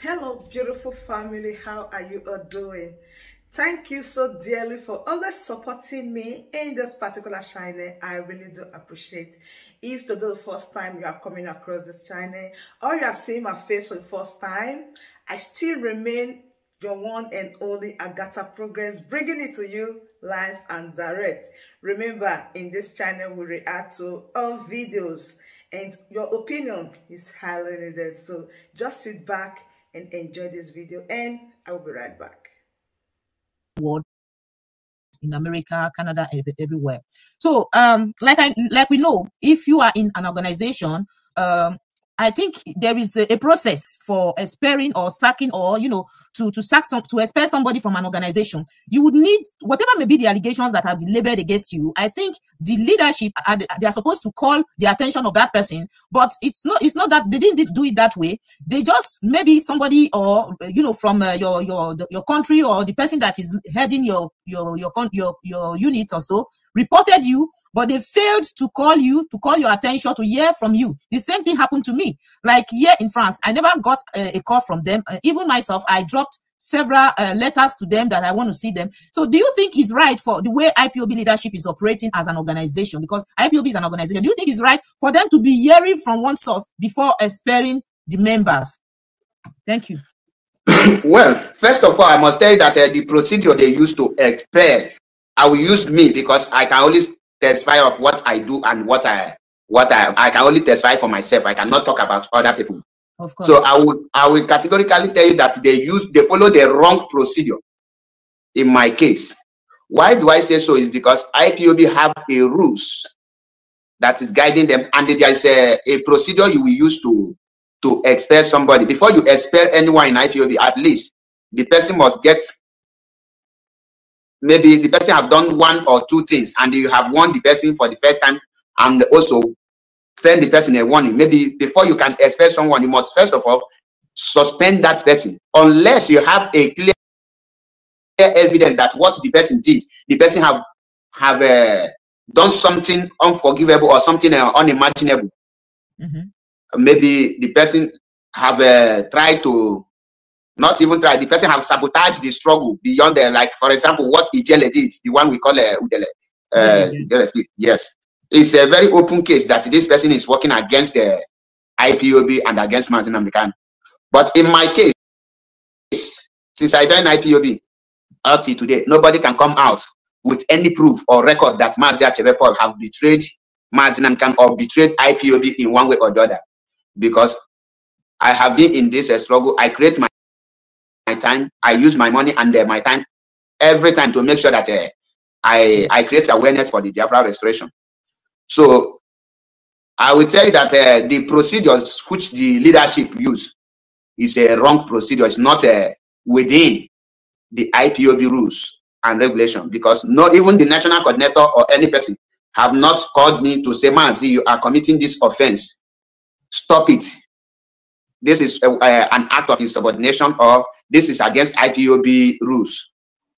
Hello, beautiful family. How are you all doing? Thank you so dearly for always supporting me in this particular channel. I really do appreciate. If today the first time you are coming across this channel or you are seeing my face for the first time, I still remain your one and only Agatha Progress, bringing it to you live and direct. Remember, in this channel, we react to all videos and your opinion is highly needed. So just sit back and enjoy this video, and I will be right back. World, in America, Canada, everywhere. So like we know, if you are in an organization, I think there is a process for expelling or sacking, or to expel somebody from an organization. You would need, whatever may be the allegations that have been labeled against you. I think the leadership they are supposed to call the attention of that person, but it's not that they didn't do it that way. They just, maybe somebody, or from your country, or the person that is heading your unit or so, reported you, but they failed to call your attention, to hear from you. The same thing happened to me. Like here in France, I never got a call from them. Even myself, I dropped several letters to them that I want to see them. So do you think it's right, for the way IPOB leadership is operating as an organization, because IPOB is an organization, do you think it's right for them to be hearing from one source before expelling the members? Thank you. Well, first of all, I must tell you that the procedure they use to expel, I will use me, because I can only testify of what I do and what I can only testify for myself. I cannot talk about other people. Of course. So I will categorically tell you that they follow the wrong procedure in my case. Why do I say so? Is because IPOB have a rules that is guiding them, and there is a procedure you will use to expel somebody. Before you expel anyone in IPOB, at least the person must get, maybe the person have done one or two things, and you have warned the person for the first time, and also send the person a warning. Maybe before you can expel someone, you must first of all suspend that person, unless you have a clear evidence that what the person did, the person have done something unforgivable or something unimaginable. Maybe the person have tried to, not even try, the person have sabotaged the struggle beyond like, for example, what Ijele did, the one we call Udele. Yes, it's a very open case that this person is working against the IPOB and against Nnamdi Kanu. But in my case, since I joined IPOB up to today, nobody can come out with any proof or record that Mazi Achebe have betrayed Nnamdi Kanu or betrayed IPOB in one way or the other. Because I have been in this struggle. I create my time, I use my money and my time every time to make sure that I create awareness for the Biafra restoration. So I will tell you that the procedures which the leadership use is a wrong procedure. It's not within the IPOB rules and regulation, because not even the national coordinator or any person have not called me to say, Mazi, you are committing this offense. Stop it. This is an act of insubordination, or this is against IPOB rules.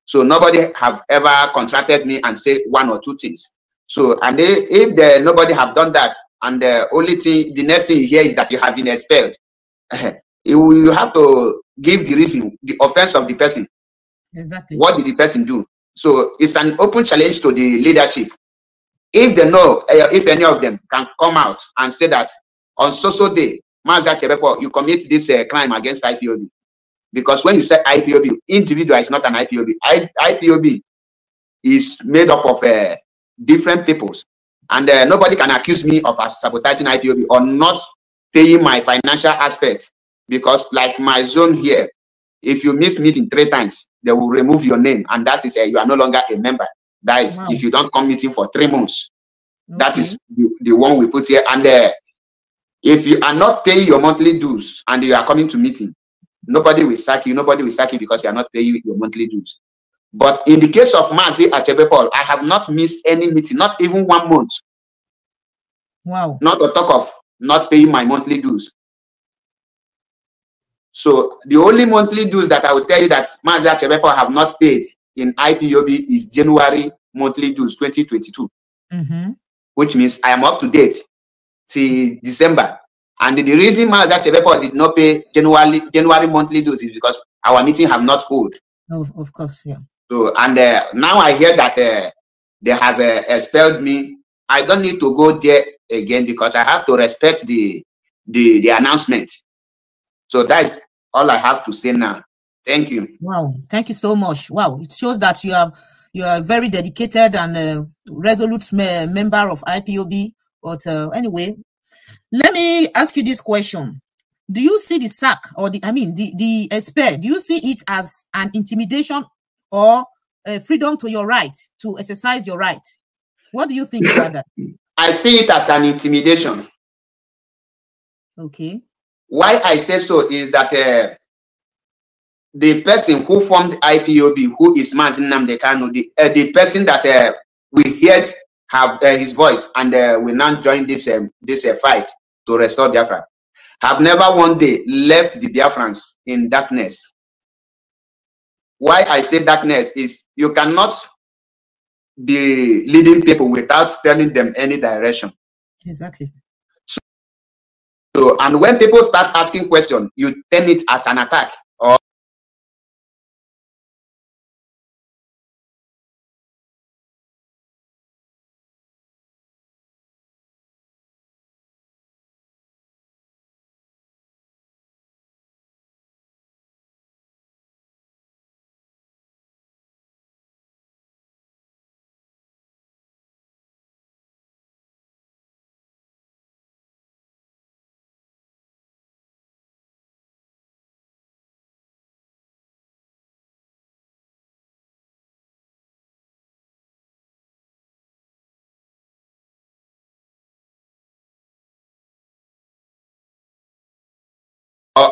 So nobody have ever contracted me and say one or two things. So, and if nobody have done that, and the next thing you hear is that you have been expelled, you have to give the reason, the offense of the person. Exactly. What did the person do? So it's an open challenge to the leadership. If they know, if any of them can come out and say that on so day, Mazi Achebe, you commit this crime against IPOB. Because when you say IPOB, individual is not an IPOB. IPOB is made up of different peoples. And nobody can accuse me of sabotaging IPOB or not paying my financial aspects. Because like my zone here, if you miss meeting 3 times, they will remove your name. And that is you are no longer a member. That is, if you don't come meeting for 3 months. Okay. That is the one we put here. And if you are not paying your monthly dues and you are coming to meeting, nobody will sack you. Nobody will sack you because you are not paying your monthly dues. But in the case of Mazi Achebe, I have not missed any meeting, not even 1 month. Wow. Not to talk of not paying my monthly dues. So the only monthly dues that I will tell you that Mazi Achebe have not paid in IPOB is January monthly dues 2022, which means I am up to date till December. And the reason that Chebefo did not pay January monthly dues is because our meeting have not hold. Of course, yeah. So, and now I hear that they have expelled me. I don't need to go there again because I have to respect the announcement. So that's all I have to say now. Thank you. Wow, thank you so much. Wow, it shows that you are a very dedicated and resolute member of IPOB. But anyway, let me ask you this question: do you see the sack or the expel? Do you see it as an intimidation or freedom to your right to exercise your right? What do you think about that? I see it as an intimidation. Okay. Why I say so is that the person who formed IPOB, who is Nnamdi Kanu, the person that we heard have his voice and we now join this fight to restore Biafra, have never one day left the Biafrans in darkness. Why I say darkness is you cannot be leading people without telling them any direction. Exactly. So, and when people start asking questions, you turn it as an attack or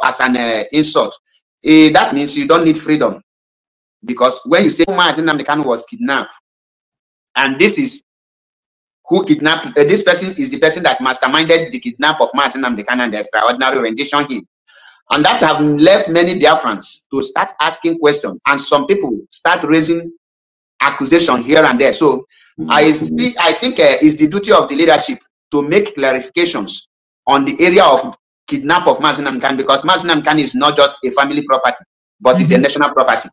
as an insult. That means you don't need freedom. Because when you say Nnamdi Kanu was kidnapped, and this is who kidnapped, this person is the person that masterminded the kidnap of Nnamdi Kanu and the extraordinary rendition him. And that have left many Biafrans to start asking questions. And some people start raising accusation here and there. So I think it's the duty of the leadership to make clarifications on the area of kidnap of Nnamdi Kanu, because Nnamdi Kanu is not just a family property, but it's a national property.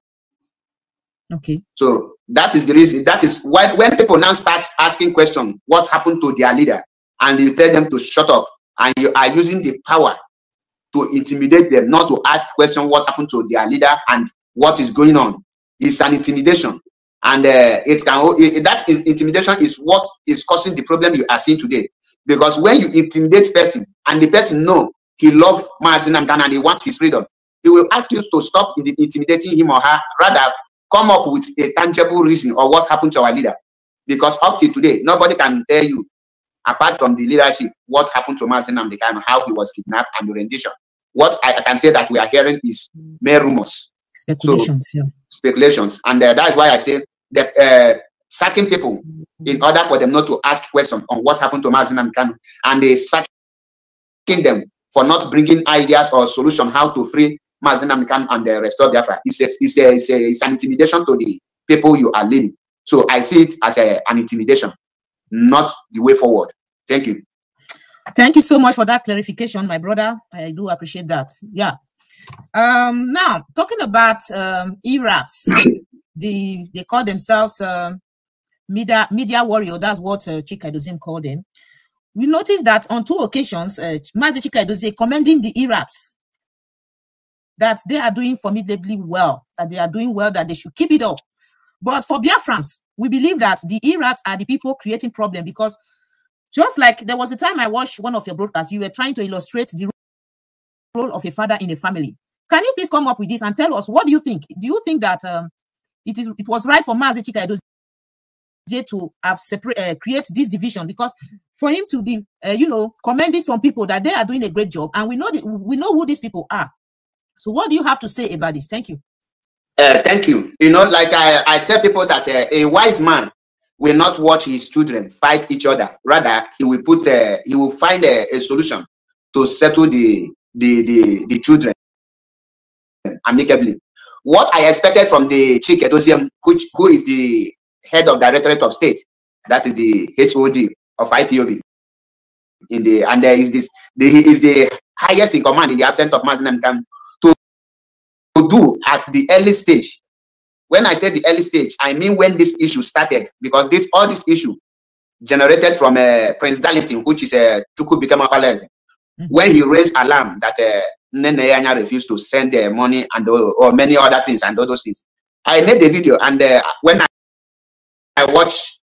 Okay. So that is the reason. That is why when people now start asking questions, what happened to their leader, and you tell them to shut up, and you are using the power to intimidate them, not to ask questions what happened to their leader and what is going on. It's an intimidation, and that intimidation is what is causing the problem you are seeing today. Because when you intimidate person and the person know he loves Nnamdi Kanu and he wants his freedom, he will ask you to stop intimidating him or her. Rather, come up with a tangible reason or what happened to our leader. Because up to today, nobody can tell you, apart from the leadership, what happened to Nnamdi Kanu, how he was kidnapped and the rendition. What I can say that we are hearing is mere rumors. Speculations, so, speculations. And that's why I say that sacking people in order for them not to ask questions on what happened to Nnamdi Kanu, and they sacking them for not bringing ideas or solution how to free Nnamdi Kanu and restore Biafra. It's an intimidation to the people you are leading. So I see it as an intimidation, not the way forward. Thank you. Thank you so much for that clarification, my brother. I do appreciate that. Yeah. Now talking about Iraqs, they call themselves media warrior. That's what Chika Edoziem called them. We noticed that on 2 occasions, Mazi Chika Edoziem commending the Iraqs, that they are doing formidably well, that they are doing well, that they should keep it up. But for Biafrans, we believe that the Iraqs are the people creating problem, because just like there was a time I watched one of your broadcasts, you were trying to illustrate the role of a father in a family. Can you please come up with this and tell us, what do you think? Do you think that it was right for Mazi Chika Edoziem to have create this division? Because for him to be, commending some people that they are doing a great job, and we know who these people are. So what do you have to say about this? Thank you. Thank you. Like I tell people that a wise man will not watch his children fight each other. Rather, he will find a solution to settle the children amicably. What I expected from the Chika Edoziem, who is the head of Directorate of State, that is the HOD of IPOB, and there is this, he is the highest in command in the absence of Mazi Nnamdi Kanu, to do at the early stage. When I say the early stage, I mean when this issue started, because all this issue generated from Prince Darlington, which is Chukwu Bikama, when he raised alarm that Nneneyanya refused to send money and or many other things and all those things. I made a video, and when I watched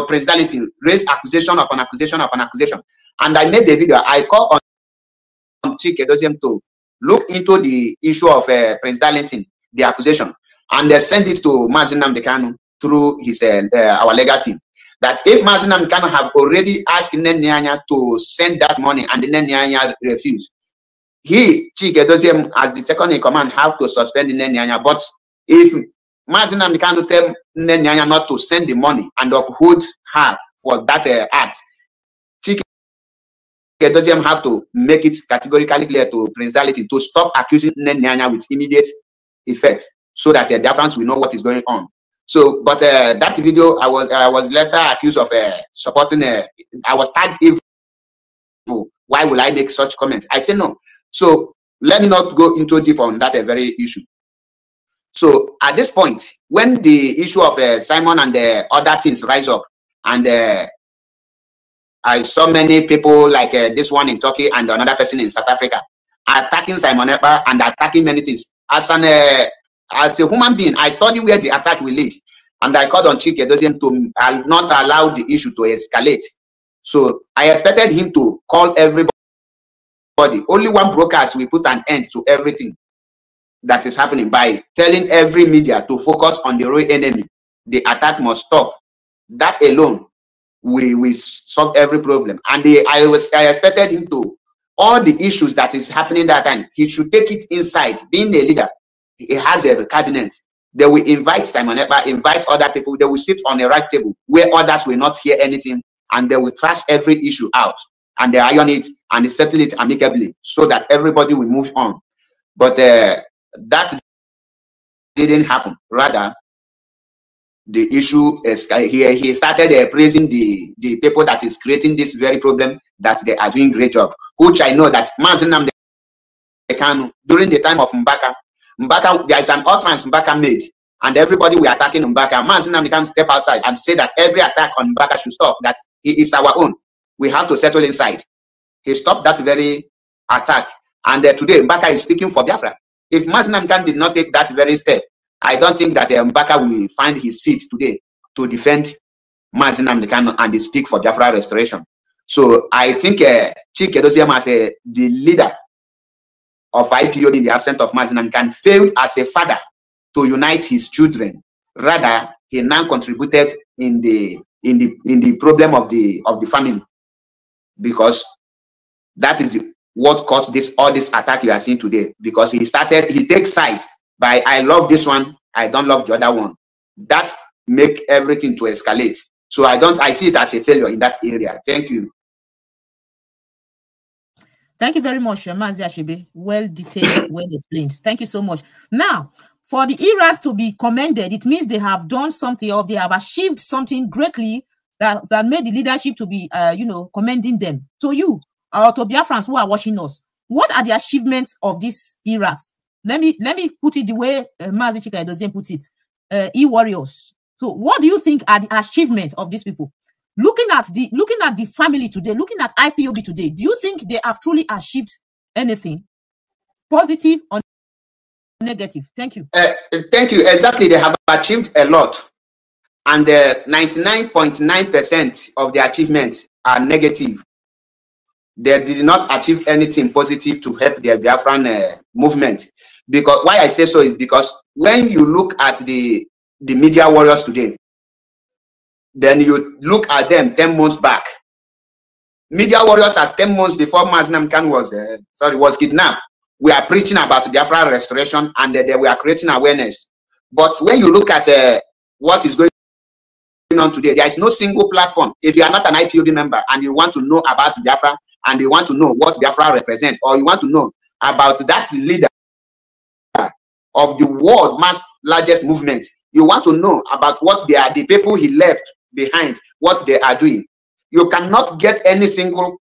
Prince Darlington raise accusation upon accusation upon accusation, and I made a video, I call on Chike Doziem to look into the issue of Prince Darlington, the accusation, and send it to Mazi Nnamdi Kanu through his our legal team. That if Mazi Nnamdi Kanu have already asked Nneneyanya to send that money and Nneneyanya refused, he, Chike Doziem, as the second in command, have to suspend Nneneyanya. But if Mazi Nnamdi Kanu tell Nneneyanya not to send the money and uphold her for that act, Chike Doziem have to make it categorically clear to Prince Darlington to stop accusing Nneneyanya with immediate effect, so that the Biafrans will know what is going on. So, but that video, I was later accused of supporting. I was tagged evil. Why will I make such comments? I say no. So let me not go into deep on that very issue. So at this point, when the issue of Simon and the other things rise up, and I saw many people like this one in Turkey and another person in South Africa attacking Simon Ekpa and attacking many things. As a human being, I study where the attack will lead, and I called on Chike Doziem to not allow the issue to escalate. So I expected him to call everybody. Only one broadcast will put an end to everything that is happening by telling every media to focus on the real enemy. The attack must stop. That alone we solve every problem. And I expected him to, all the issues that is happening that time, he should take it inside. Being a leader, he has a cabinet. They will invite Simon Ekpa, invite other people. They will sit on a right table where others will not hear anything, and they will trash every issue out, and they iron it and they settle it amicably so that everybody will move on. But that didn't happen. Rather, the issue is he started praising the people that is creating this very problem, that they are doing great job, which I know that Mazi Nnamdi Kanu, during the time of Mbaka, there is an utterance Mbaka made, and everybody were attacking Mbaka. Mazi Nnamdi Kanu step outside and say that every attack on Mbaka should stop, that he is our own. We have to settle inside. He stopped that very attack, and today Mbaka is speaking for Biafra. If Mazi Nnamdi Kanu did not take that very step, I don't think that Mbaka will find his feet today to defend Mazi Nnamdi Kanu and speak for Biafra restoration. So I think Chike Doziem, as the leader of IPOB in the absence of Mazi Nnamdi Kanu, failed as a father to unite his children. Rather, he now contributed in the problem of the family, because that is what caused all this attack you are seeing today. Because he takes sides by I love this one, I don't love the other one. That make everything to escalate. So I see it as a failure in that area. Thank you. Thank you very much, Mazi Ashibe. Well detailed, well explained. Thank you so much. Now, for the ERAs to be commended, it means they have done something, or they have achieved something greatly that made the leadership to be, commending them. To you, or to Biafrans who are watching us, what are the achievements of these ERAs? Let me put it the way Mazi Chike Doziem put it. E-warriors. So, what do you think are the achievements of these people? Looking at the family today, looking at IPOB today, do you think they have truly achieved anything, positive or negative? Thank you. Thank you. Exactly, they have achieved a lot, and 99.9% of the achievements are negative. They did not achieve anything positive to help their Biafran movement. Because why I say so is because when you look at the media warriors today, then you look at them 10 months back. Media warriors as 10 months before Mazi Nnamdi Kanu was kidnapped. We are preaching about Biafra restoration, and they were creating awareness. But when you look at what is going on today, there is no single platform. If you are not an IPOB member and you want to know about Biafra, and you want to know what Biafra represents, or you want to know about that leader of the world largest movement, you want to know about what they are, the people he left behind, what they are doing, You cannot get any single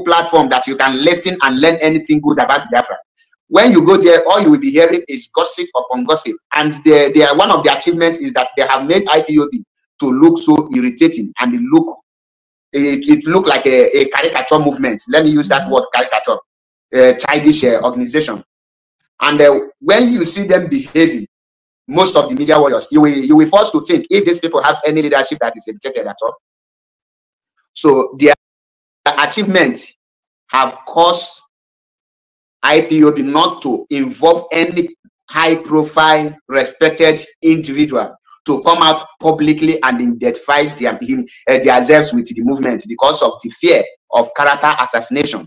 platform that you can listen and learn anything good about Biafra. When you go there, all you will be hearing is gossip upon gossip. And they are, one of the achievements is that they have made IPOB to look so irritating, and it look like a caricature movement. Let me use that word, caricature, childish organization. And when you see them behaving, most of the media warriors, you will force to think if these people have any leadership that is educated at all. So their achievements have caused IPOB not to involve any high-profile, respected individual to come out publicly and identify themselves with the movement because of the fear of character assassination.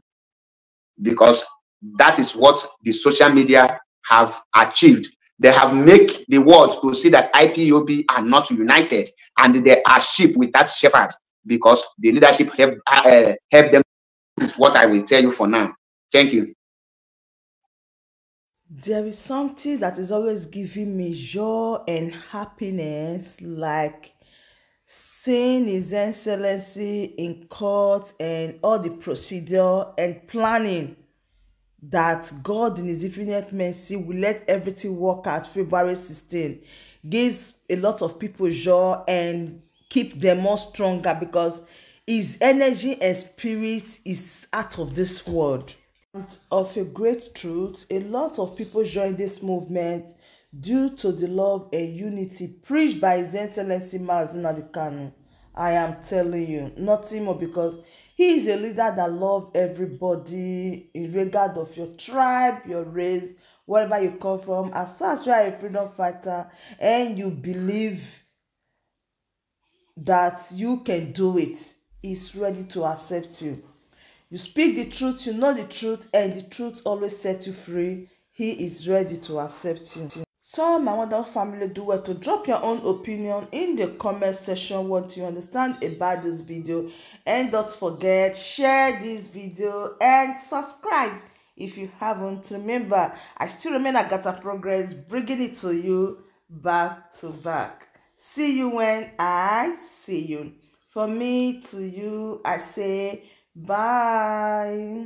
Because that is what the social media have achieved. They have made the world to see that IPOB are not united and they are sheep without shepherd, because the leadership help them. This is what I will tell you for now. Thank you. There is something that is always giving me joy and happiness, like seeing His Excellency in court and all the procedure and planning that God in His infinite mercy will let everything work out. February 16 gives a lot of people joy and keep them more stronger, because His energy and spirit is out of this world. Of a great truth, a lot of people join this movement due to the love and unity preached by His Excellency Nnamdi Kanu. I am telling you, nothing more, because he is a leader that loves everybody in regard of your tribe, your race, wherever you come from. As far as you are a freedom fighter and you believe that you can do it, he's ready to accept you. You speak the truth, you know the truth, and the truth always sets you free. He is ready to accept you. So my wonderful family, do well to drop your own opinion in the comment section, what you understand about this video, and don't forget, share this video and subscribe if you haven't. Remember, I still remain AGATHA Progress, bringing it to you back to back. See you when I see you. For me to you, I say bye.